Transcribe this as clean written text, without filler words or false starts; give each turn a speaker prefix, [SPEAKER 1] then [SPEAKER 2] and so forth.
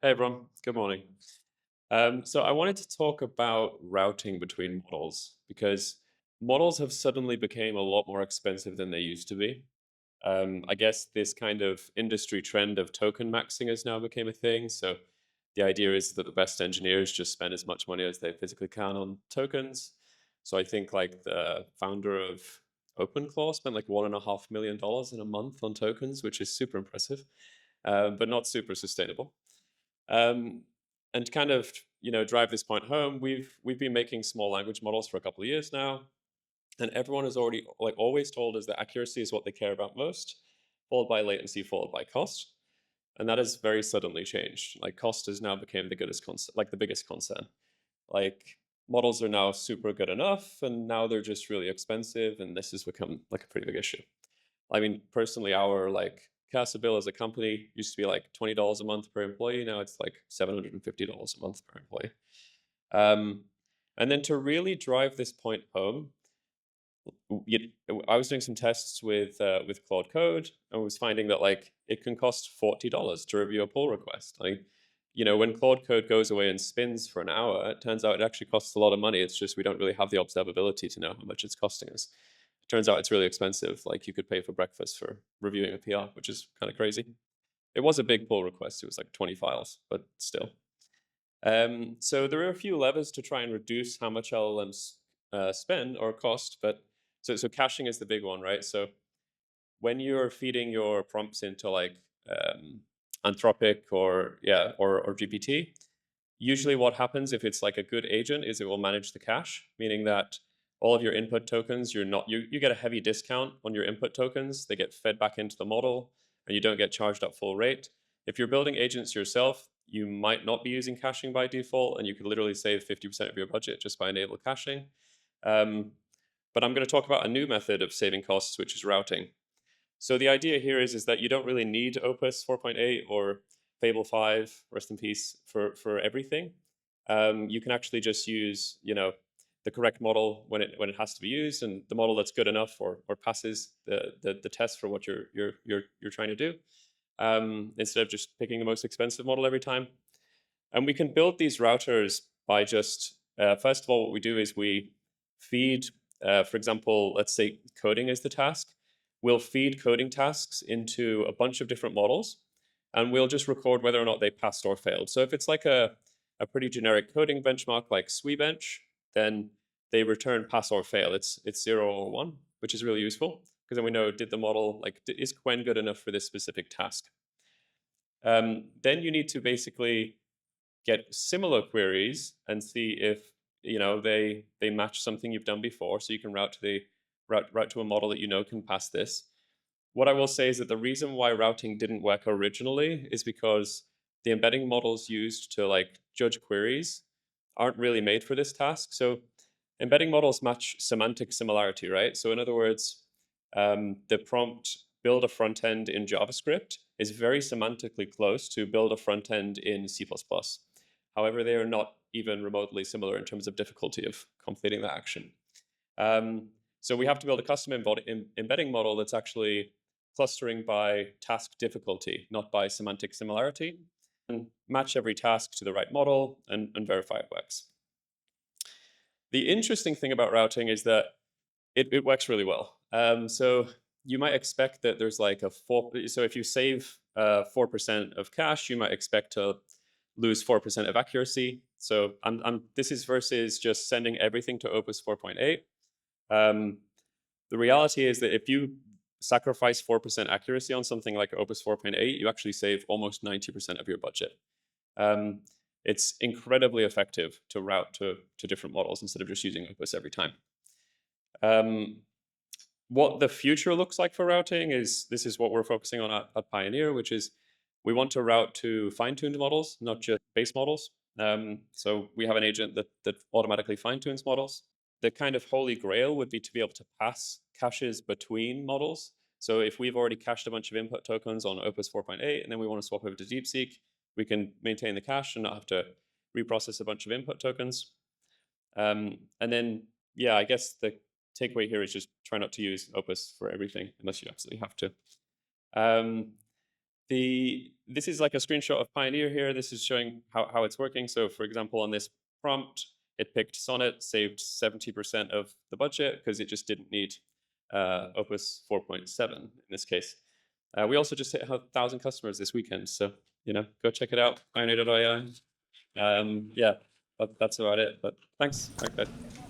[SPEAKER 1] Hey everyone, good morning. So I wanted to talk about routing between models because models have suddenly become a lot more expensive than they used to be. I guess this kind of industry trend of token maxing has now become a thing. So the idea is that the best engineers just spend as much money as they physically can on tokens. So I think like the founder of OpenClaw spent like $1.5 million in a month on tokens, which is super impressive, but not super sustainable. Um, and to kind of drive this point home, we've been making small language models for a couple of years now, and everyone has already like always told us that accuracy is what they care about most, followed by latency, followed by cost, and that has very suddenly changed. Like cost has now become the the biggest concern. Like models are now super good enough, and now they're just really expensive, and this has become like a pretty big issue. I mean, personally, our like Casa bill as a company used to be like $20 a month per employee. Now it's like $750 a month per employee. Um, and then to really drive this point home, you, I was doing some tests with Claude Code and was finding that like it can cost $40 to review a pull request. Like, when Claude Code goes away and spins for an hour, it turns out it actually costs a lot of money. It's just we don't really have the observability to know how much it's costing us. It turns out it's really expensive. Like you could pay for breakfast for reviewing a PR, which is kind of crazy. It was a big pull request. It was like 20 files, but still. So there are a few levers to try and reduce how much LLMs spend or cost, but so caching is the big one, right? So when you're feeding your prompts into like Anthropic or GPT, usually what happens if it's like a good agent is it will manage the cache, meaning that all of your input tokens, you get a heavy discount on your input tokens. They get fed back into the model and you don't get charged at full rate. If you're building agents yourself, you might not be using caching by default, and you could literally save 50% of your budget just by enabling caching. But I'm going to talk about a new method of saving costs, which is routing. So the idea here is that you don't really need Opus 4.8 or Fable 5, rest in peace, for everything. You can actually just use, the correct model when it has to be used, and the model that's good enough or passes the test for what you're trying to do, instead of just picking the most expensive model every time. And we can build these routers by just first of all, what we do is we feed, for example, let's say coding is the task. We'll feed coding tasks into a bunch of different models, and we'll just record whether or not they passed or failed. So if it's like a pretty generic coding benchmark like SWE-bench, then they return pass or fail. It's 0 or 1, which is really useful because then we know, did the model, like, is Quen good enough for this specific task? Then you need to basically get similar queries and see if they match something you've done before, so you can route to a model that can pass this. What I will say is that the reason why routing didn't work originally is because the embedding models used to like judge queries aren't really made for this task. So embedding models match semantic similarity, right? So in other words, the prompt build a front end in JavaScript is very semantically close to build a front end in C++. However, they are not even remotely similar in terms of difficulty of completing that action. So we have to build a custom embedding model that's actually clustering by task difficulty, not by semantic similarity, and match every task to the right model and verify it works. The interesting thing about routing is that it works really well. So you might expect that there's like so if you save 4% of cache, you might expect to lose 4% of accuracy. So this is versus just sending everything to Opus 4.8. The reality is that if you sacrifice 4% accuracy on something like Opus 4.8, you actually save almost 90% of your budget. It's incredibly effective to route to different models instead of just using Opus every time. What the future looks like for routing is, this is what we're focusing on at Pioneer, which is we want to route to fine-tuned models, not just base models. So we have an agent that automatically fine-tunes models. The kind of holy grail would be to be able to pass caches between models. So if we've already cached a bunch of input tokens on Opus 4.8 and then we want to swap over to DeepSeek, we can maintain the cache and not have to reprocess a bunch of input tokens. And then, yeah, I guess the takeaway here is just try not to use Opus for everything unless you absolutely have to. this is like a screenshot of Pioneer here. This is showing how it's working. So for example, on this prompt, it picked Sonnet, saved 70% of the budget because it just didn't need Opus 4.7 in this case. We also just hit 1,000 customers this weekend. So, go check it out, pioneer.io. Yeah, that's about it. But thanks. Thanks, guys.